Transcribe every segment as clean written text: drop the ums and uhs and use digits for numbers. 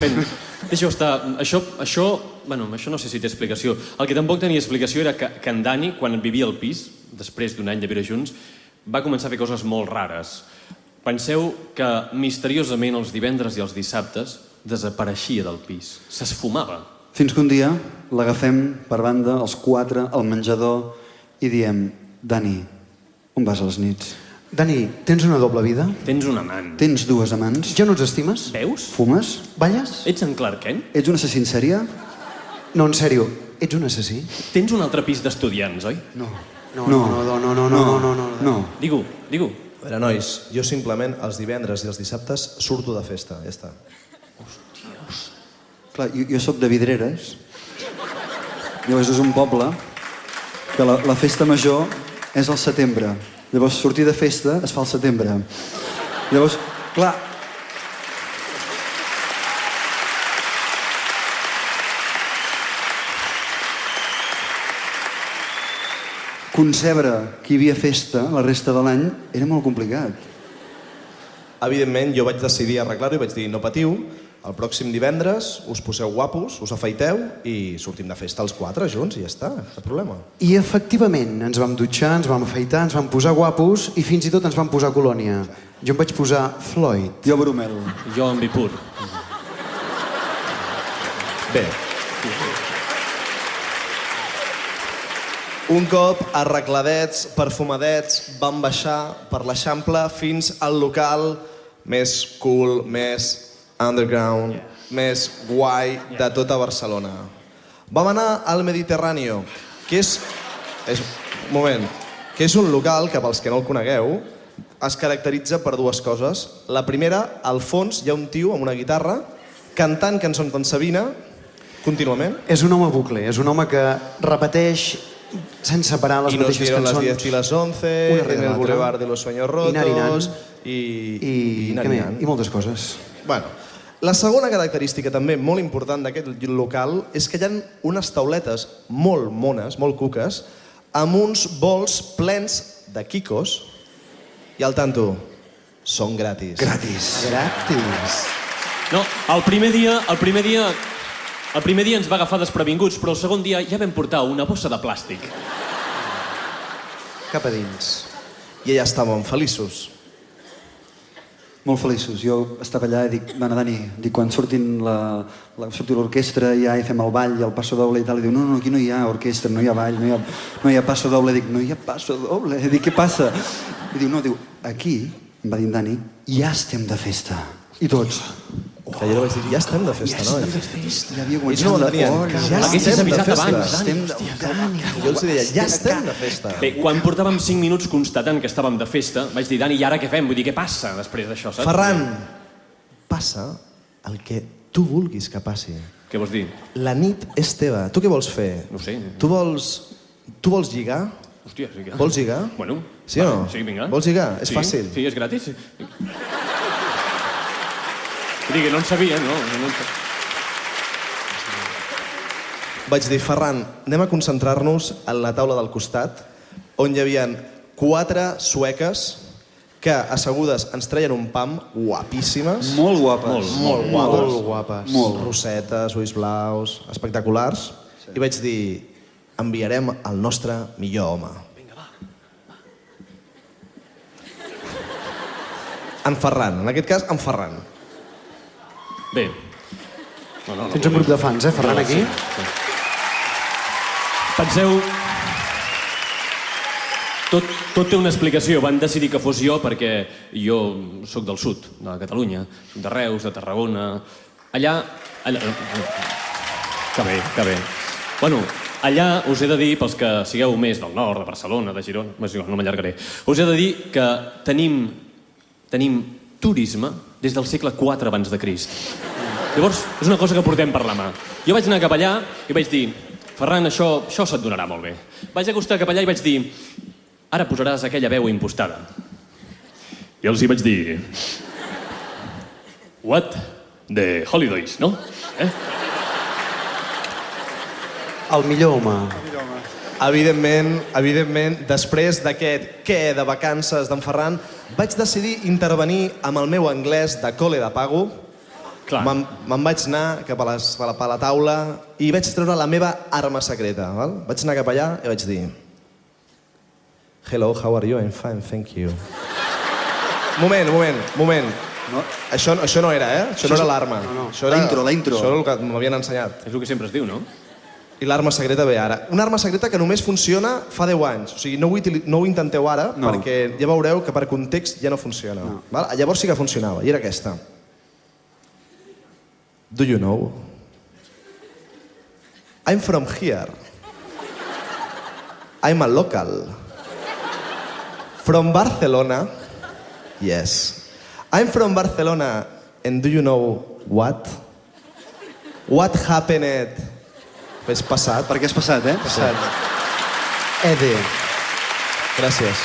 Deixa-ho estar. Això no sé si té explicació. El que tampoc tenia explicació era que en Dani, quan vivia al pis, després d'un any de viure junts, va començar a fer coses molt rares. Penseu que misteriosament els divendres i els dissabtes desapareixia del pis. S'esfumava. Fins que un dia l'agafem per banda, els quatre, al menjador, i diem: Dani, on vas a les nits? Dani, tens una doble vida? Tens un amant. Tens dues amants? Ja no ens estimes? Veus? Fumes? Balles? Ets en Clark Kent? Ets un assassí en sèrie? No, en sèrio, ets un assassí? Tens un altre pis d'estudiants, oi? No. No. Digue-ho. A veure, nois, jo simplement els divendres i els dissabtes surto de festa, ja està. Clar, jo sóc de Vidreres. Llavors és un poble que la festa major és al setembre. Llavors sortir de festa es fa al setembre. Llavors, clar... Concebre que hi havia festa la resta de l'any era molt complicat. Evidentment, jo vaig decidir arreglar-ho i vaig dir: no patiu, el pròxim divendres us poseu guapos, us afeiteu i sortim de festa els quatre junts i ja està, cap problema. I efectivament, ens vam dutxar, ens vam afeitar, ens vam posar guapos i fins i tot ens vam posar colònia. Jo em vaig posar Floyd. Jo Bromel. Jo en Bipur. Bé. Un cop arregladets, perfumadets, vam baixar per l'Eixample fins al local més cool, més underground, més guai de tota Barcelona. Vam anar al Mediterráneo, que és un local que, pels que no el conegueu, es caracteritza per dues coses. La primera, al fons hi ha un tio amb una guitarra cantant cançons d'en Sabina contínuament. És un home bucle, és un home que repeteix sense parar les mateixes cançons. Y nos dieron las 10 y las 11, en el Boulevard de los Sueños Rotos... I moltes coses. Bueno, la segona característica també molt important d'aquest local és que hi ha unes tauletes molt mones, molt cuques, amb uns bols plens de quicos i al tanto, són gratis. Gratis. No, el primer dia ens va agafar desprevinguts, però el segon dia ja vam portar una bossa de plàstic. Cap a dins. I allà estàvem feliços. Molt feliços. Jo estava allà i dic: bueno, Dani, quan surti l'orquestra ja hi fem el ball i el passo doble i tal. I diu: no, aquí no hi ha orquestra, no hi ha ball, no hi ha passo doble. Dic: no hi ha passo doble. Dic: què passa? I diu: aquí, em va dir en Dani, ja estem de festa. I tots. Que jo vaig dir: ja estem de festa, no? Ja havia Ells no ho entenien. Ja estem de festa. Jo els deia: ja estem de festa. Bé, quan portàvem 5 minuts constatant que estàvem de festa, vaig dir: Dani, i ara què fem? Vull dir, què passa després d'això, saps? Ferran, passa el que tu vulguis que passi. Què vols dir? La nit és teva. Tu què vols fer? No ho sé. Tu vols lligar? Hòstia, sí que... Vols lligar? Bueno. Sí o no? Sí, vinga. Vols lligar? És fàcil. Sí, és gratis. Vull dir que no en sabia, no? Vaig dir: Ferran, anem a concentrar-nos en la taula del costat, on hi havia 4 sueques que, assegudes, ens treien un pam guapíssimes. Molt guapes. Molt guapes. Rosetes, ulls blaus, espectaculars. I vaig dir: enviarem el nostre millor home. Vinga, va. En Ferran, en aquest cas, en Ferran. Bé. Tens un grup de fans, Ferran, aquí? Sí. Penseu... Tot té una explicació. Van decidir que fos jo perquè jo sóc del sud, de Catalunya. Soc de Reus, de Tarragona... Allà... Que bé. Bueno, allà us he de dir, pels que sigueu més del nord, de Barcelona, de Girona... No m'allargaré. Us he de dir que tenim turisme des del segle IV abans de Crist. Llavors, és una cosa que portem per la mà. Jo vaig anar cap allà i vaig dir: Ferran, això se't donarà molt bé. Vaig acostar cap allà i vaig dir: ara posaràs aquella veu impostada. I els hi vaig dir: what? The holidays, no? El millor home. Evidentment, després d'aquest què de vacances d'en Ferran, vaig decidir intervenir amb el meu anglès de cole de pago, Clar. Me'n vaig anar cap a la taula i vaig treure la meva arma secreta. Val? Vaig anar cap allà i vaig dir... Hello, how are you? I'm fine, thank you. Moment. No. Això no era, eh? Això no era l'arma. No. Això era... La intro. Això era el que m'havien ensenyat. És el que sempre es diu, no? I l'arma secreta ve ara. Una arma secreta que només funciona fa 10 anys. O sigui, no ho intenteu ara, No. perquè ja veureu que per context ja no funciona. No. Val? Llavors sí que funcionava, i era aquesta. Do you know? I'm from here. I'm a local. From Barcelona. Yes. I'm from Barcelona, and do you know what? What happened? És passat. Perquè és passat, eh? Passat. Ede. Gràcies.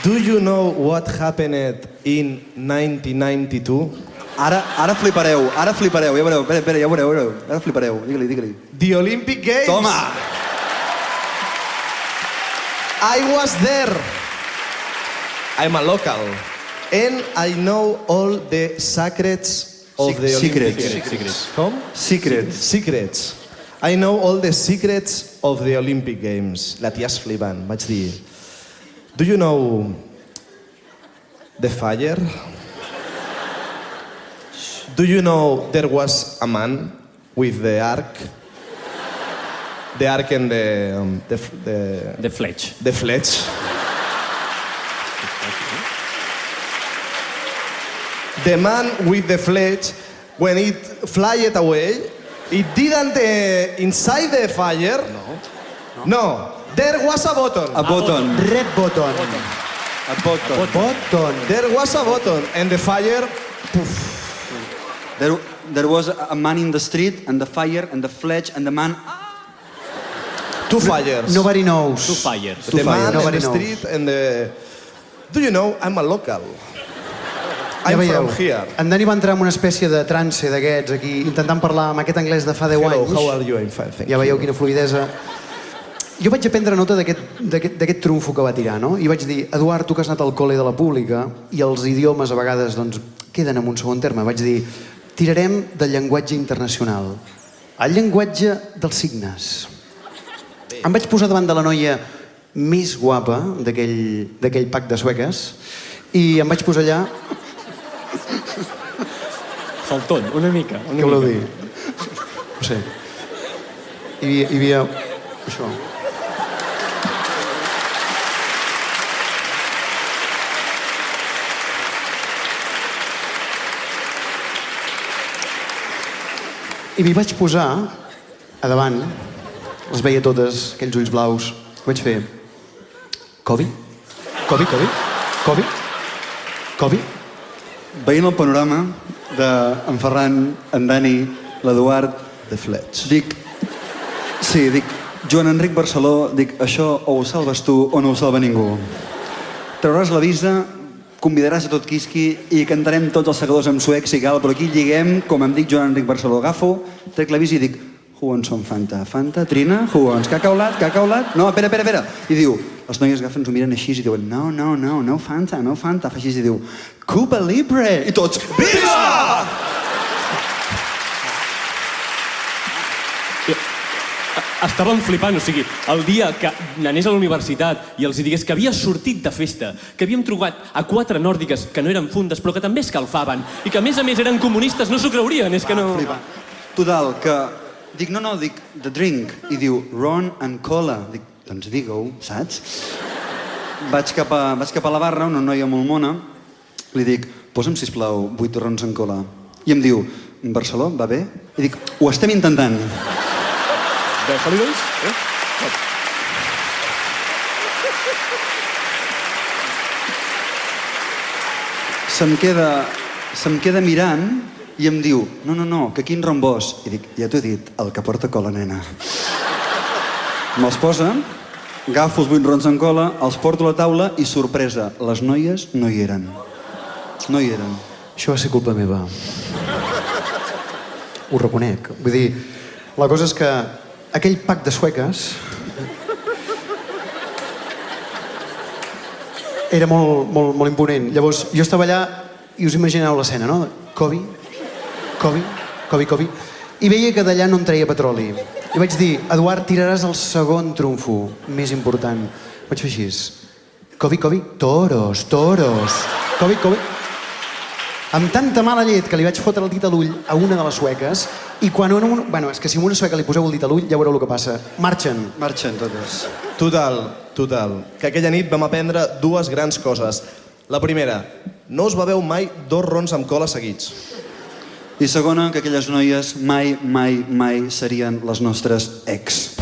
Do you know what happened in 1992? Ara flipareu, ja veureu, espera, ja veureu, ara flipareu, digue-li. The Olympic Games. Toma! I was there. I'm a local. And I know all the secrets of the Olympic Games. Secrets. Com? Secrets. I know all the secrets of the Olympic Games. La tia és flipant. Vaig dir... Do you know the fire? Do you know there was a man with the ark? The ark and The Fletch. the fletch. The man with the fletch, when it flied away, it didn't inside the fire. No. There was a button. A button. Red button. A button. Button. There was a button, and the fire. There was a man in the street, and the fire, and the fledge, and the man... Two fires. Nobody knows. Two Fires. The man in Nobody the knows. street and the... Do you know, I'm a local. Ja I'm veieu, from here. en Dani va entrar en una espècie de trance d'aquests aquí, intentant parlar amb aquest anglès de fa 10 Hello, anys. how are you? I'm fine, thank Ja you. veieu quina fluidesa. Jo vaig aprendre nota d'aquest trumfo que va tirar, no? I vaig dir, Eduard, tu que has anat al col·le de la pública i els idiomes a vegades doncs, queden en un segon terme. Vaig dir, tirarem del llenguatge internacional. El llenguatge dels signes. Em vaig posar davant de la noia més guapa d'aquell pack de sueques i em vaig posar allà... Falton, una mica. Què voleu dir? No sé. Hi havia... Això. I m'hi vaig posar a davant, les veia totes, aquells ulls blaus, vaig fer... Covid? Covid? Covid? Covid? Covid? Veient el panorama d'en Ferran, en Dani, l'Eduard, The Fletch. dic... Sí, dic, Joan Enric Barceló, dic, això o ho salves tu o no ho salva ningú. Trauràs la visa, convidaràs a tot quisqui i cantarem tots els segadors en suec si cal, però aquí lliguem, com em dic Joan Enric Barceló. Agafo, trec la visa i dic, who on som Fanta? Fanta? Trina? Who on? Cacaulat? Cacaulat? No, espera. I diu, els noies agafen, ens ho miren així i diuen, no Fanta, no Fanta. Fa així i diu, Cuba Libre! I tots, viva! Estàvem flipant, o sigui, el dia que n'anés a la universitat i els digués que havia sortit de festa, que havíem trobat a 4 nòrdiques que no eren fundes però que també escalfaven i que a més eren comunistes, no s'ho creurien, és que no... Flipa. Total, que... Dic, no, dic, the drink. I diu, ron and cola. Dic, doncs digue-ho, saps? Vaig cap a la barra, una noia molt mona, li dic, posa'm, sisplau, 8 rons en cola. I em diu, Barceló, va bé? I dic, ho estem intentant. De Holidays? Se'm queda mirant i em diu, no, que quin ron vols? I dic, ja t'ho he dit, el que porta cola, nena. Me'ls posa, agafo els 8 rons en cola, els porto a la taula i, sorpresa, les noies no hi eren. No hi eren. Això va ser culpa meva. Ho reconec. Vull dir, la cosa és que aquell pack de sueques era molt imponent. Llavors, jo estava allà I us imagineu l'escena, no? Covi, i veia que d'allà no en treia petroli. I vaig dir, Eduard, tiraràs el segon trumfo, més important. Vaig fer així. Covi, toros. Covi. Amb tanta mala llet que li vaig fotre el dit a l'ull a una de les sueques i quan bueno, és que si a una sueca li poseu el dit a l'ull ja veureu el que passa. Marxen totes. Total. Que aquella nit vam aprendre dues grans coses. La primera, no us beveu mai 2 rons amb cola seguits. I segona, que aquelles noies mai serien les nostres ex.